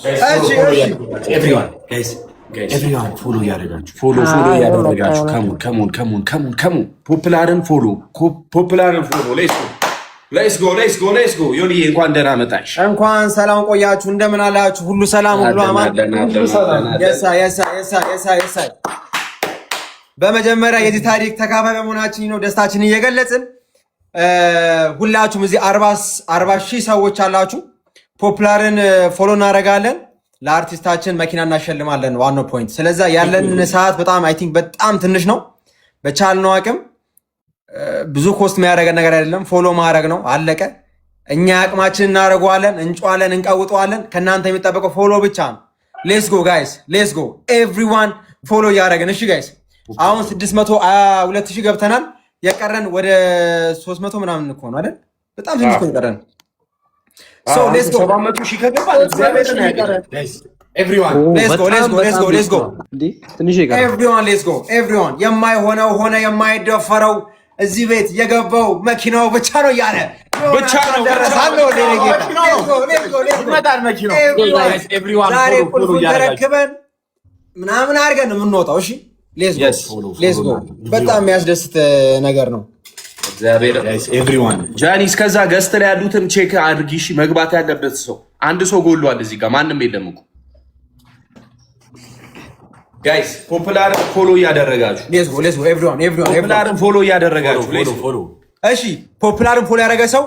Everyone, guys. Everyone, follow ያደረጋችሁ come on. ፖፑላርን ፎሎ Let's go. ዮኒ እንኳን ደህና መጣሽ። እንኳን ሰላም ቆያችሁ። እንደምን አላችሁ? ሁሉ ሰላም፣ ሁሉ አማን። የሳ በመጀመሪያ የዚህ ታሪክ ተካፋይ በመሆናችን ነው ደስታችን እየገለጽን ሁላችሁም እዚህ 40 ሺህ ሰዎች አላችሁ። ፖፑላርን ፎሎ እናደርጋለን። ለአርቲስታችን መኪና እናሸልማለን። ዋናው ፖይንት። ስለዚህ ያለን ሰዓት በጣም አይ ቲንክ በጣም ትንሽ ነው። በቻልነው አቅም ብዙ ኮስት የሚያደርገን ነገር አይደለም። ፎሎ ማድረግ ነው፣ አለቀ። እኛ አቅማችንን እናደርገዋለን፣ እንጫዋለን፣ እንቀውጠዋለን። ከእናንተ የሚጠበቀው ፎሎ ብቻ ነው። ሌትስ ጎ ጋይስ፣ ሌትስ ጎ ኤቭሪዋን ፎሎ እያደረግን። እሺ ጋይስ፣ አሁን 602,000 ገብተናል። የቀረን ወደ 300 ምናምን እኮ ነው አይደል? በጣም ትንሽ ነው የቀረን። So let's go 700,000 ከገባ እግዚአብሔር ነው ያቀረን። Everyone, let's go. Everyone, let's go. Everyone, የማይሆነው ሆነ፣ የማይደፈረው እዚህ ቤት የገባው መኪናው ብቻ ነው ያለ ብቻ ነው ደረሳለሁ። ይመጣል መኪናው። Everyone, ፎሎ ያደረግን ምናምን አድርገን የምንወጣው። እሺ let's go. በጣም የሚያስደስት ነገር ነው። Everyone, ጃኒ እስከዛ ገስት ላይ ያሉትን ቼክ አድርጊ። እሺ መግባት ያለበት ሰው አንድ ሰው ጎሏል እዚህ ጋር ማንም የለም እኮ ጋይስ። ፖፑላር ፎሎ ያደረጋችሁ let's go everyone ፖፑላር ፎሎ ያደረጋችሁ እሺ ፖፑላርን ፎሎ ያደረገ ሰው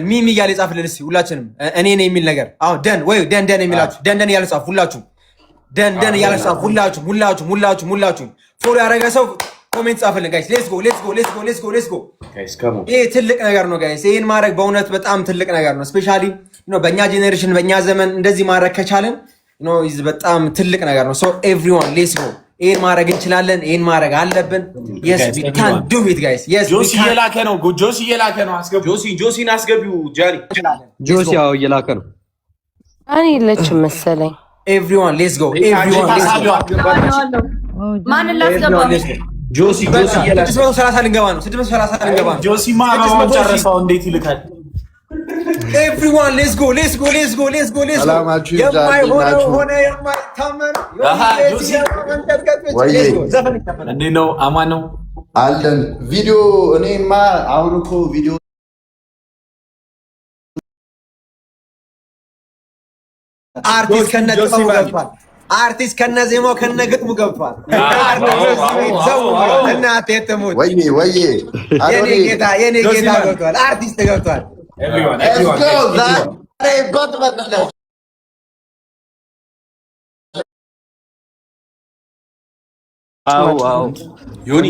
ሚሚ እያለ ጻፍልን እስኪ ሁላችንም እኔ ነኝ የሚል ነገር። አዎ ደን የሚላችሁ ደን እያለ ጻፉ። ሁላችሁም ደን እያለ ጻፉ። ሁላችሁም ፎሎ ያደረገ ሰው ኮሜንት ጻፍልን ጋይስ። let's go ጋይስ come on። ይሄ ትልቅ ነገር ነው ጋይስ። ይሄን ማድረግ በእውነት በጣም ትልቅ ነገር ነው። ስፔሻሊ በእኛ ጄኔሬሽን በእኛ ዘመን እንደዚህ ማድረግ ከቻለን በጣም ትልቅ ነገር ነው። so everyone let's go። ይሄን ማድረግ እንችላለን። ይሄን ማድረግ አለብን። yes we can do it guys. yes ጆሲ እየላከ ነው። አስገቡ። ጆሲን አስገቢው። ጃኒ ጆሲ ያው እየላከ ነው። እኔ የለችም መሰለኝ። everyone let's go። ማን ላስገባ? ጆሲ 630 ልንገባ ነው። ጆሲ ማማውን ጨረሰው። እንዴት ይልካል? everyone let's go። የማይሆነው ሆነ፣ የማይታመን ጆሲ እንዴት ነው? አማን ነው አለን። ቪዲዮ እኔማ አሁን እኮ ቪዲዮ አርቲስት ከነጥፋው ገብቷል። አርቲስት ከነዜማው ከነግጥሙ ገብቷል። እናቴ ትሙት ወይዬ የኔ ጌታ ገብቷል። አርቲስት ገብቷል። ዮኒ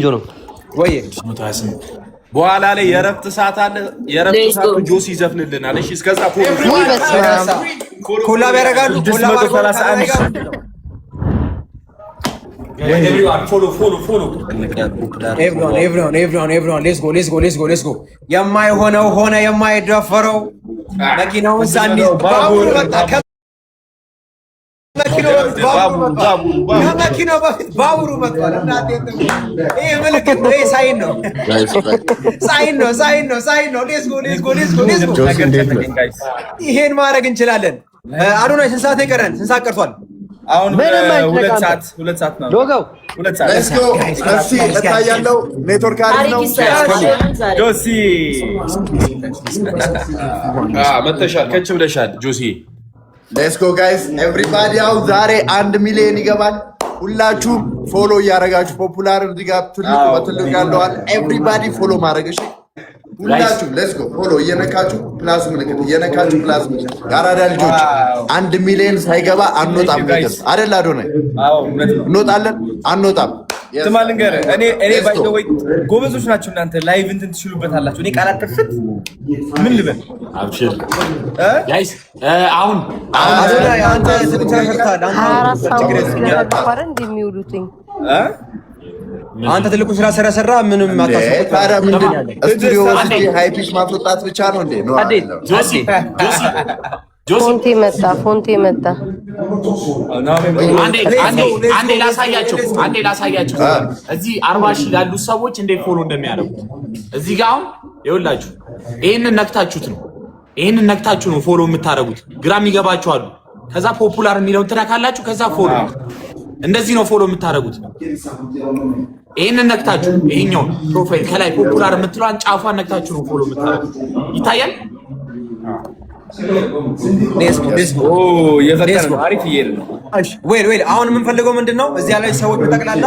በኋላ ላይ የረፍት ሰዓት አለ። የረፍት ሰዓት ጆሲ ይዘፍንልናል። እሺ እስከዛ ኮላብ ያደርጋሉ። Everyone, let's go. የማይሆነው ሆነ፣ የማይደፈረው መኪናውን ሳንይዝ ባቡር መጣ። ከመኪናው በፊት ባቡሩ መጥቷል። ይሄ ምልክት ነው። ይሄ ሳይን ነው። let's go. ይሄን ማድረግ እንችላለን። አዶናይ ስንት ሰዓት ይቀረን? ስንት ሰዓት ቀርቷል? አሁን 2 ሰዓት ነው። ዶጋው 2 ሰዓት let's go። እሺ እታያለሁ። ኔትወርክ አሪፍ ነው። ጆሲ መተሻል፣ ከች ብለሻል ጆሲ። let's go guys everybody። ያው ዛሬ 1 ሚሊዮን ይገባል። ሁላችሁም ፎሎ እያደረጋችሁ ፖፑላር እዚህ ጋር በትልቁ ያለዋል። everybody ፎሎ ማድረግ እሺ። ሁላችሁም let's go ፎሎ እየነካችሁ ፕላስ ምልክት ጋራዳ ልጆች 1 ሚሊዮን ሳይገባ አንወጣም ነገር አይደል? አዶናይ እንወጣለን አንወጣም። ትማልንገር እኔ ባይ ዘ ወይ ጎበዞች ናችሁ እናንተ። ላይቭ እንትን ትችሉበታላችሁ። እኔ ቃላት ተፍት ምን ልበል? አብሽር ጋይስ። አሁን አዶናይ አንተ ስለተሰርታል። አንተ ትልቁ ስራ ሰራ ምንም አታስብ። ታዲያ ምንድን ነው ስቱዲዮ ውስጥ ሃይፒች ማፍጣት ብቻ ነው እንዴ? ነው ፎንቴ መጣ። አንዴ ላሳያችሁ። እዚህ 40,000 ያሉ ሰዎች እንዴት ፎሎ እንደሚያደርጉ እዚህ ጋር አሁን ይኸውላችሁ። ይሄንን ነክታችሁ ነው ፎሎ የምታደርጉት። ግራም ይገባችኋል። ከዛ ፖፑላር የሚለውን ትነካላችሁ። ከዛ ፎሎ እንደዚህ ነው ፎሎ የምታደርጉት። ይሄንን ነክታችሁ ይሄኛው ፕሮፋይል ከላይ ፖፑላር የምትሏን ጫፏን ነክታችሁ ነው ፎሎ የምታደርጉት። ይታያል። ወይ አሁን የምንፈልገው ምንድነው? እዚያ ላይ ሰዎች በጠቅላላ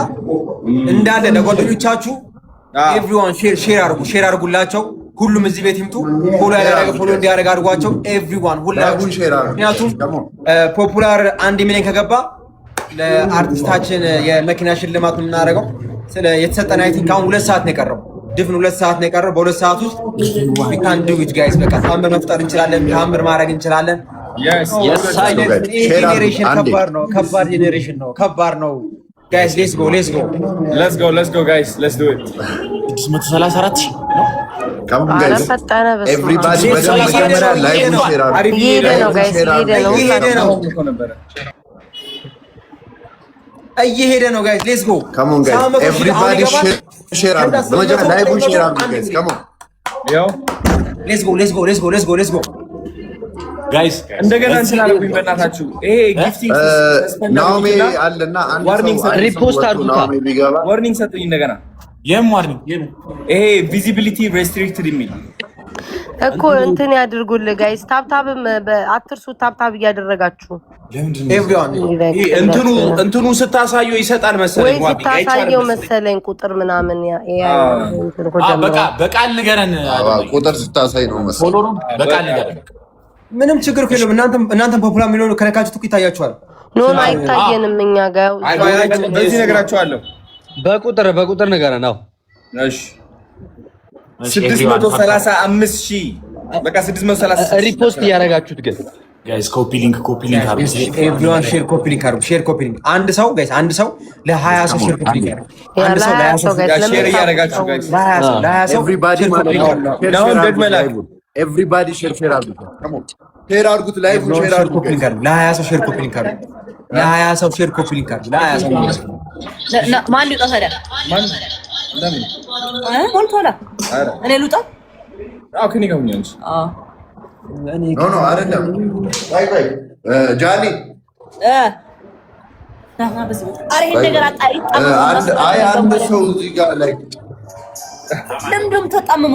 እንዳለ ለጓደኞቻችሁ ኤቭሪዋን ሼር አድርጉላቸው። ሁሉም እዚህ ቤት ይምጡ። ፎሎ ያደረገ ፎሎ እንዲያደርግ አድርጓቸው። ኤቭሪዋን ሁላችሁ። ምክንያቱም ፖፑላር 1 ሚሊዮን ከገባ ለአርቲስታችን የመኪና ሽልማት የምናደርገው የተሰጠን አይ ቲንክ አሁን 2 ሰዓት ነው የቀረው። ድፍን 2 ሰዓት ነው የቀረው። በ2 ሰዓት ውስጥ we can do it guys። በቃ ታምር መፍጠር እንችላለን። ታምር ማድረግ እንችላለን። ጄኔሬሽን ከባድ ነው። ከባድ ነው guys. let's go guys, let's do it. 634 Come on guys, everybody እየሄደ ነው guys. let's go. Come on guys, everybody share አድርጉ። በመጀመሪያ ላይቭን ሼር አድርጉ guys. Come on ያው let's go ጋይስ እንደገና እንስላልኩኝ በእናታችሁ ይሄ ጊፍቲንግ ናኦሚ አለና አንድ ሪፖስት አድርጉታ። ዋርኒንግ ሰጡኝ እንደገና። ዋርኒንግ ይሄ ቪዚቢሊቲ ሬስትሪክትድ የሚል እኮ እንትን ያድርጉልህ ጋይስ። ታብታብም አትርሱ። ታብታብ እያደረጋችሁ እንትኑ ስታሳዩ ይሰጣል መሰለኝ። ወይ ስታሳየው መሰለኝ ቁጥር ምናምን በቃል ንገረን። ቁጥር ስታሳይ ነው መሰለኝ። በቃል ንገረን። ምንም ችግር የለም። እናንተም ፖፑላር የሚሆኑ ከነካችሁት እኮ ይታያችኋል። ኖ አይታየንም እኛ ጋር። በዚህ ነገራችኋለሁ። በቁጥር ንገረን ነው። እሺ 635,000 በቃ 630 ሪፖስት እያደረጋችሁት ግን ጋይስ ኮፒ ሊንክ አድርጉ። ኤቭሪዋን ሼር ኮፒ ሊንክ አንድ ሰው ለ20 ሰው ሼር ኮፒ ሊንክ አንድ ሰው ለ20 ሰው ሼር እያደረጋችሁ ጋይስ ለ20 ሰው ኤቭሪባዲ ኤቭሪባዲ ሼር አድርጉት። ሼር አድርጉት። ላይቭን ሼር አድርጉት። ለ20 ሰው ሼር ኮፒ ሊንክ አድርጉ። ለ20 ሰው ሼር ኮፒ ሊንክ አድርጉ። ለ20 ሰው ማን ሊውጣ ታዲያ? ለምን ሞልቷላ? እኔ ልውጣ? አዎ ከኔ ጋር ሁኚ። ኖ አይደለም። ባይ ጃኒ አንድ ሰው እዚህ ጋር ላይ ለምንድን ተጣመመ?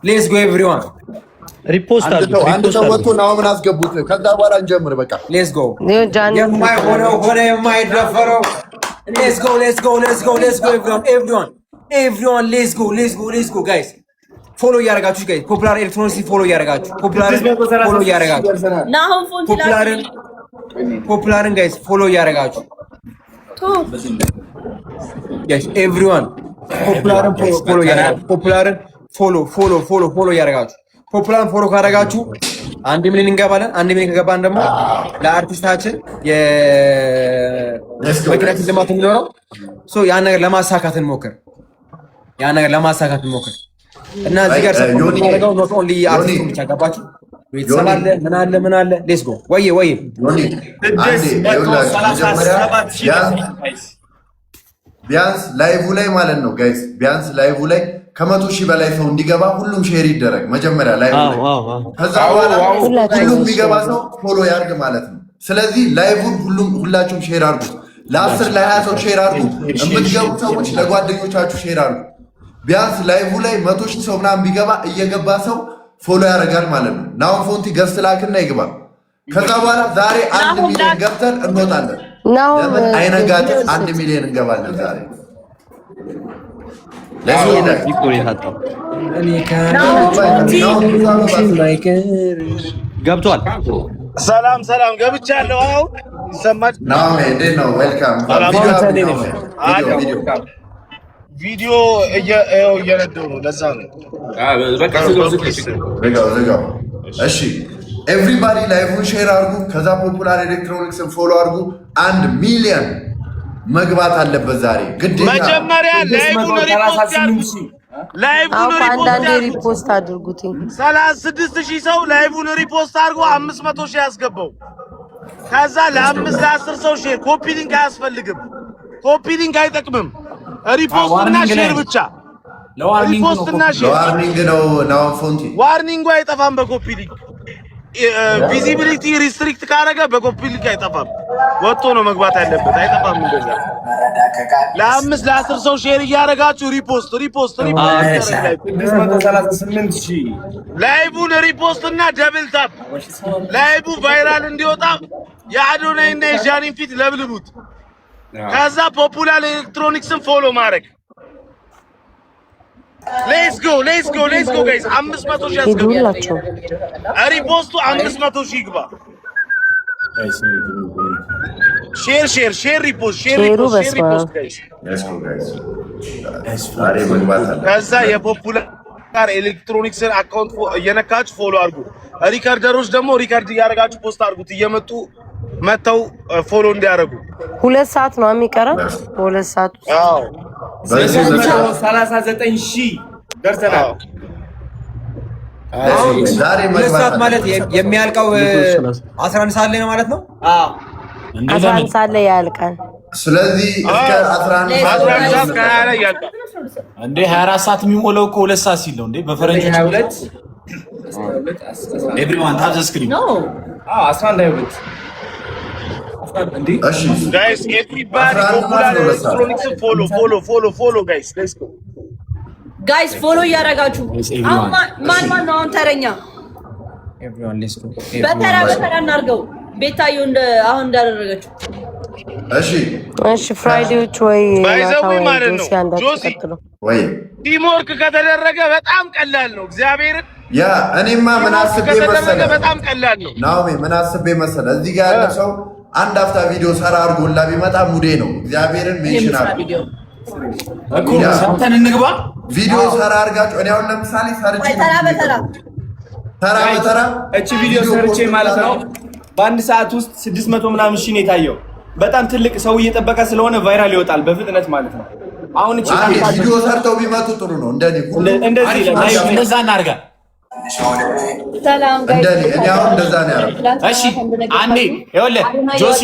let's go everyone ሪፖስት አድርጉ። አንድ ሰው ወጥቶ ናኦምን አስገቡት። ከዛ በኋላ እንጀምር። በቃ let's go የማይሆነው ሆነ የማይደፈረው let's go everyone let's go guys. ፎሎ እያደረጋችሁ ጋይስ ፖፑላር ኤሌክትሮኒክስ ፎሎ እያደረጋችሁ ፖፑላርን ጋይስ ፎሎ እያደረጋችሁ ጋይስ ኤቭሪዋን ፖፑላርን ፎሎ እያደረጋችሁ ፖፑላርን ፎሎ ካደረጋችሁ 1 ሚሊዮን እንገባለን። 1 ሚሊዮን ከገባን ደግሞ ለአርቲስታችን የመኪና ሽልማት የሚኖረው ያን ነገር ለማሳካት እንሞክር እና እዚህ ጋር ሰፖርት ማድረገው ኖት ኦንሊ አርቲስቱን ብቻ ገባችሁ። ቤተሰብ አለ ምን አለ ሌትስ ጎ ወይ ቢያንስ ላይቭ ላይ ማለት ነው ጋይስ፣ ቢያንስ ላይቭ ላይ ከ100,000 በላይ ሰው እንዲገባ ሁሉም ሼር ይደረግ መጀመሪያ ላይቭ ላይ። ከዛ በኋላ ሁሉም የሚገባ ሰው ፎሎ ያርግ ማለት ነው። ስለዚህ ላይቭን ሁላችሁም ሼር አድርጉት። ለ10 ለ20 ሰው ሼር አድርጉ። የምትገቡ ሰዎች ለጓደኞቻችሁ ሼር አድርጉ። ቢያንስ ላይቭ ላይ 100,000 ሰው ምናምን ቢገባ እየገባ ሰው ፎሎ ያደርጋል ማለት ነው። ናኦም ፎንቲ ገስት ላክና ይግባ። ከዛ በኋላ ዛሬ 1 ሚሊዮን ገብተን እንወጣለን። ለምን አይነጋት 1 ሚሊዮን እንገባለን ዛሬ። ገብቷል። ሰላም ገብቻለሁ። አሁን ይሰማል። ናኦም እንዴት ነው? ዌልካም ቪዲዮ እየነደው ነው። ለዛ ነው ዝጋው። እሺ ኤቭሪባዲ ላይቭን ሼር አድርጉ። ከዛ ፖፑላር ኤሌክትሮኒክስን ፎሎ አድርጉ። 1 ሚሊዮን መግባት አለበት ዛሬ ግዴታ። መጀመሪያ ላይቭን ሪፖስት አድርጉት። 36,000 ሰው ላይቭን ሪፖስት አድርጎ 500,000 ያስገባው። ከዛ ለ5 ለ10 ሰው ሼር። ኮፒ ሊንክ አያስፈልግም። ኮፒ ሊንክ አይጠቅምም። ሪፖስት እና ሼር ብቻ። ለዋርኒንግ ነው ናው ፎንቲ ዋርኒንግ አይጠፋም በኮፒ ሊንክ ቪዚቢሊቲ ሪስትሪክት ካረገ በኮፒ ሊንክ አይጠፋም ወጥቶ ነው መግባት ያለበት አይጠፋም እንደዛ ለአምስት ለአስር ሰው ሼር እያደረጋችሁ ሪፖስት ላይቡን ሪፖስት እና ደብል ታፕ ላይቡ ቫይራል እንዲወጣ የአዶናይ እና የጃኒን ፊት ለብልቡት ከዛ ፖፑላር ኤሌክትሮኒክስን ፎሎ ማድረግ Let's go guys 500 ሺህ ያስገባላችሁ ሪፖስቱ 500 ሺህ ይግባ ሼር ሪፖስት guys let's go guys ከዛ የፖፑላር ኤሌክትሮኒክስን አካውንት እየነካችሁ ፎሎ አድርጉ ሪካርደሮች ደግሞ ሪካርድ እያደረጋችሁ ፖስት አድርጉት እየመጡ መተው ፎሎ እንዲያደርጉ 2 ሰዓት ነው የሚቀረው 2 ሰዓት አዎ 39,000 ደርሰናል ዛሬ መግባት ማለት የሚያልቀው 11 ሰዓት ላይ ነው ማለት ነው 11 ሰዓት ላይ ያልቃል ስለዚህ እስከ 11 ሰዓት ላይ ያልቃል እንዴ 24 ሰዓት የሚሞላው እኮ 2 ሰዓት ሲል ነው እንዴ በፈረንጆች 22 ኤቭሪዋን ታፕ ዘ ስክሪን ኖ 11 እሺ ጋይስ ኤቭሪባዲ ፖፑላር ኤሌክትሮኒክስ ፎሎ ጋይስ ሌትስ ጎ ጋይስ ፎሎ እያደረጋችሁ ማን ነው አሁን ተረኛ ኤቭሪዋን ሌትስ ጎ በተራ እናድርገው ቤታዩ አሁን እንዳደረገችው እሺ ፍራይዴዎች ወይ ባይዘው ማለት ነው ጆሲ ወይ ቲምወርክ ከተደረገ በጣም ቀላል ነው እግዚአብሔርን ያ እኔማ ምን አስቤ መሰለህ በጣም ቀላል ነው ናው ምን አስቤ መሰለህ እዚህ ጋር ያለ ሰው አንድ አፍታ ቪዲዮ ሰራ አድርጎላ ቢመጣ ሙዴ ነው እግዚአብሔርን ሜንሽን አድርጎ እኮ ሰምተን እንግባ ቪዲዮ ሰራ አድርጋችሁ እኔ አሁን ለምሳሌ ሰርቼ ተራ እቺ ቪዲዮ ሰርቼ ማለት ነው በአንድ ሰዓት ውስጥ 600 ምናምን ሺህ ነው የታየው በጣም ትልቅ ሰው እየጠበቀ ስለሆነ ቫይራል ይወጣል በፍጥነት ማለት ነው አሁን እቺ ቪዲዮ ሰርተው ቢመጡ ጥሩ ነው እንደዚህ እንደዛ እናርጋ ሰላም ጋይስ እኔ አሁን እንደዛ ነው ያደረኩት እሺ አንዴ ይኸውልህ ጆሲ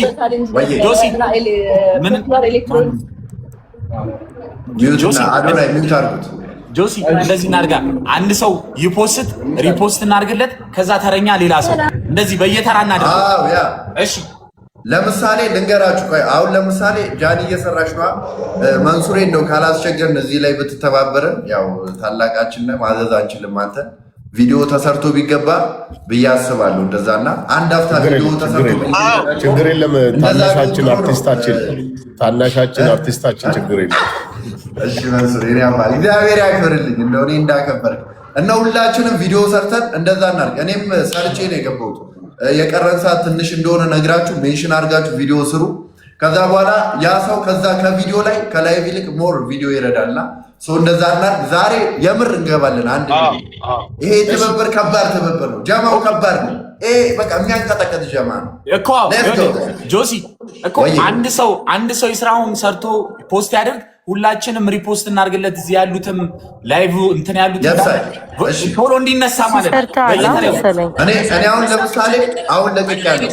ምን ጆሲ አዶናይ ምን ታርጉት ጆሲ እንደዚህ እናርጋ አንድ ሰው ይፖስት ሪፖስት እናርግለት ከዛ ተረኛ ሌላ ሰው እንደዚህ በየተራ እናድርግ አዎ ያ እሺ ለምሳሌ ልንገራችሁ ቆይ አሁን ለምሳሌ ጃኒ እየሰራሽ ነው መንሱሬ እንደው ካላስቸገርን እዚህ ላይ ብትተባበረን ያው ታላቃችን ነው ማዘዝ አንችልም አንተ ቪዲዮ ተሰርቶ ቢገባ ብያስባለሁ እንደዛና አንድ አፍታ ቪዲዮ ተሰርቶ ችግር የለም ታናሻችን አርቲስታችን ችግር የለም እሺ መንሱሬ እኔ አባል እግዚአብሔር ያክብርልኝ እንደው እኔ እንዳከበርክ እና ሁላችንም ቪዲዮ ሰርተን እንደዛ እናርግ እኔም ሰርቼ ነው የገባሁት የቀረን ሰዓት ትንሽ እንደሆነ ነግራችሁ ሜንሽን አድርጋችሁ ቪዲዮ ስሩ ከዛ በኋላ ያ ሰው ከዛ ከቪዲዮ ላይ ከላይቭ ይልቅ ሞር ቪዲዮ ይረዳልና ሶ እንደዛ እናርግ ዛሬ የምር እንገባለን አንድ ይሄ ትብብር ከባድ ትብብር ነው ጀማው ከባድ ነው በቃ የሚያንቀጠቀጥ ጀማ ነው እኮ ጆሲ እኮ አንድ ሰው ይስራውን ሰርቶ ፖስት ያደርግ ሁላችንም ሪፖስት እናርግለት እዚህ ያሉትም ላይቭ እንትን ያሉት ቶሎ እንዲነሳ ማለት ነው እኔ አሁን ለምሳሌ አሁን ለቅቄያለሁ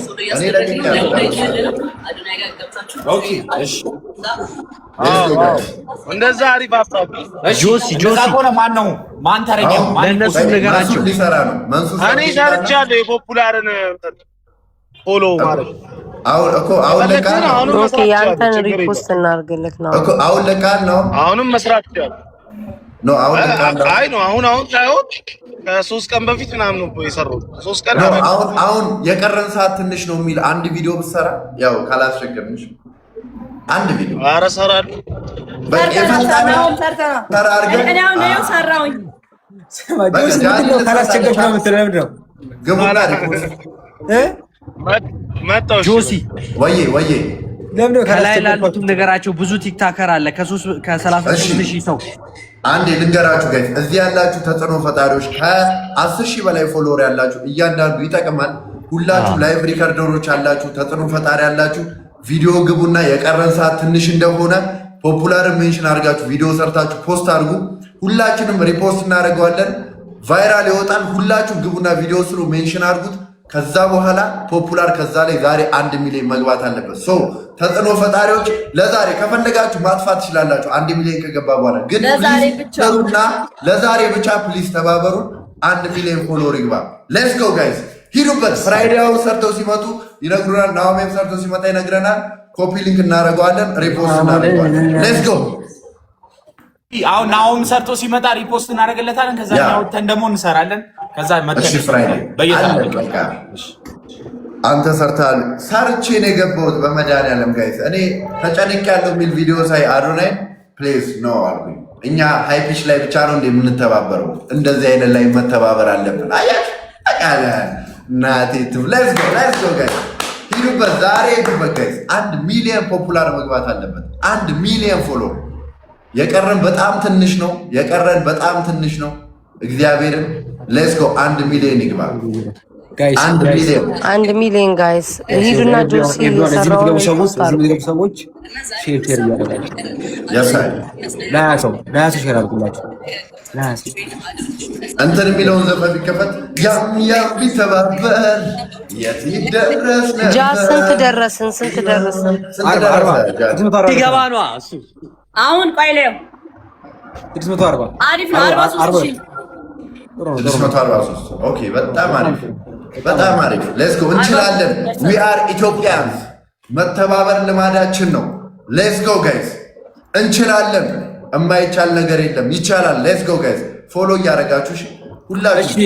ኦኬ እሺ እንደዛ አሪፍ አፍራፍ ጆሲ ሆነ ማን ተረኛው ለነሱ ነገራቸው ሊሰራ ነው መንሱር እኔ ሰርቻለሁ የፖፑላርን ፎሎ ማለት አሁን ለቃል ነው ኦኬ ያንተን ሪፖስት እናርግልክ ነው አሁን ለቃል ነው አሁንም መስራት ይችላል ነው አሁን ለቃል ነው አይ ነው አሁን ሳይሆን ከ3 ቀን በፊት ምናምን ነው የሰራው 3 ቀን አሁን የቀረን ሰዓት ትንሽ ነው የሚል አንድ ቪዲዮ ብትሰራ ያው ካላስቸገርንሽ አንድ ቪዲዮ ኧረ እሰራለሁ ጆሲ ወዬ ከላይ ላሉትም ነገራቸው ብዙ ቲክታከር አለ ከ33 ሺህ ሰው አንዴ ልንገራችሁ ጋይስ እዚህ ያላችሁ ተጽዕኖ ፈጣሪዎች ከ10 ሺህ በላይ ፎሎወር ያላችሁ እያንዳንዱ ይጠቅማል ሁላችሁ ላይቭ ሪከርደሮች አላችሁ ተጽዕኖ ፈጣሪ ያላችሁ ቪዲዮ ግቡና የቀረን ሰዓት ትንሽ እንደሆነ ፖፑላር ሜንሽን አድርጋችሁ ቪዲዮ ሰርታችሁ ፖስት አድርጉ ሁላችንም ሪፖስት እናደርገዋለን ቫይራል ይወጣል ሁላችሁ ግቡና ቪዲዮ ስሩ ሜንሽን አድርጉት ከዛ በኋላ ፖፑላር ከዛ ላይ ዛሬ 1 ሚሊዮን መግባት አለበት። ሶ ተጽዕኖ ፈጣሪዎች ለዛሬ ከፈለጋችሁ ማጥፋት ትችላላችሁ። 1 ሚሊዮን ከገባ በኋላ ግን ፕሊዝና ለዛሬ ብቻ ፕሊዝ ተባበሩን። 1 ሚሊዮን ፎሎወር ይግባ። ሌትስ ጎ ጋይስ ሂዱበት። ፍራይዴው ሰርተው ሲመጡ ይነግሩናል። ናሆሜም ሰርተው ሲመጣ ይነግረናል። ኮፒ ሊንክ እናደርገዋለን፣ ሪፖስት እናደርገዋለን። ሌትስ ጎ አሁን ናሆም ሰርቶ ሲመጣ ሪፖስት እናደርግለታለን። ከዛ ወተን ደግሞ እንሰራለን። ከዛ መጥተን ፍራይዴ በየታ አንተ ሰርታል ሰርቼ ነው የገባሁት። በመድኃኒዓለም ጋይስ እኔ ተጨንቅ ያለው የሚል ቪዲዮ ሳይ አዶናይ ፕሌስ ነው አልኩኝ። እኛ ሃይፒች ላይ ብቻ ነው እንደምንተባበረው፣ እንደዚህ አይነት ላይ መተባበር አለብን። አያት አቃለ ናቲቱ ሌትስ ጎ ጋይስ ሂዱበት። ዛሬ ሂዱበት ጋይስ። 1 ሚሊዮን ፖፑላር መግባት አለበት። 1 ሚሊዮን ፎሎ የቀረን በጣም ትንሽ ነው። እግዚአብሔርን ሌትስ ጎ 1 ሚሊዮን ይግባ። 1 ሚሊዮን ጋይስ ሂዱና ጆሲ የሰራው ሰዎች ሼር እያደረጋችሁ ለያሰው ሼር አድርጉላችሁ። እንትን የሚለውን ዘፈን ቢከፈት ያም ቢተባበር የት ይደረስ ነበር። ጃ ስንት ደረስን? ይገባ ነው እሱ አሁን ቆይ ነው 640 አሪፍ ነው። 43 643 ኦኬ፣ በጣም አሪፍ ሌትስ ጎ እንችላለን። ዊ አር ኢትዮጵያንስ። መተባበር ልማዳችን ነው። ሌትስ ጎ ጋይስ እንችላለን። የማይቻል ነገር የለም፣ ይቻላል። ሌትስ ጎ ጋይስ ፎሎ እያደረጋችሁ ሁላችሁ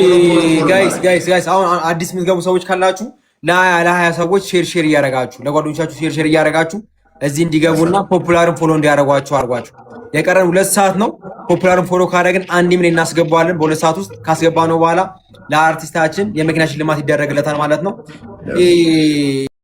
ጋይስ አሁን አዲስ የምትገቡ ሰዎች ካላችሁ ለ20 ሰዎች ሼር እያደረጋችሁ ለጓደኞቻችሁ ሼር እያደረጋችሁ እዚህ እንዲገቡና ፖፑላርን ፎሎ እንዲያደርጓቸው አድርጓቸው። የቀረን 2 ሰዓት ነው። ፖፑላርን ፎሎ ካደረግን 1 ሚሊዮን እናስገባዋለን። በ2 ሰዓት ውስጥ ካስገባ ነው በኋላ ለአርቲስታችን የመኪና ሽልማት ይደረግለታል ማለት ነው።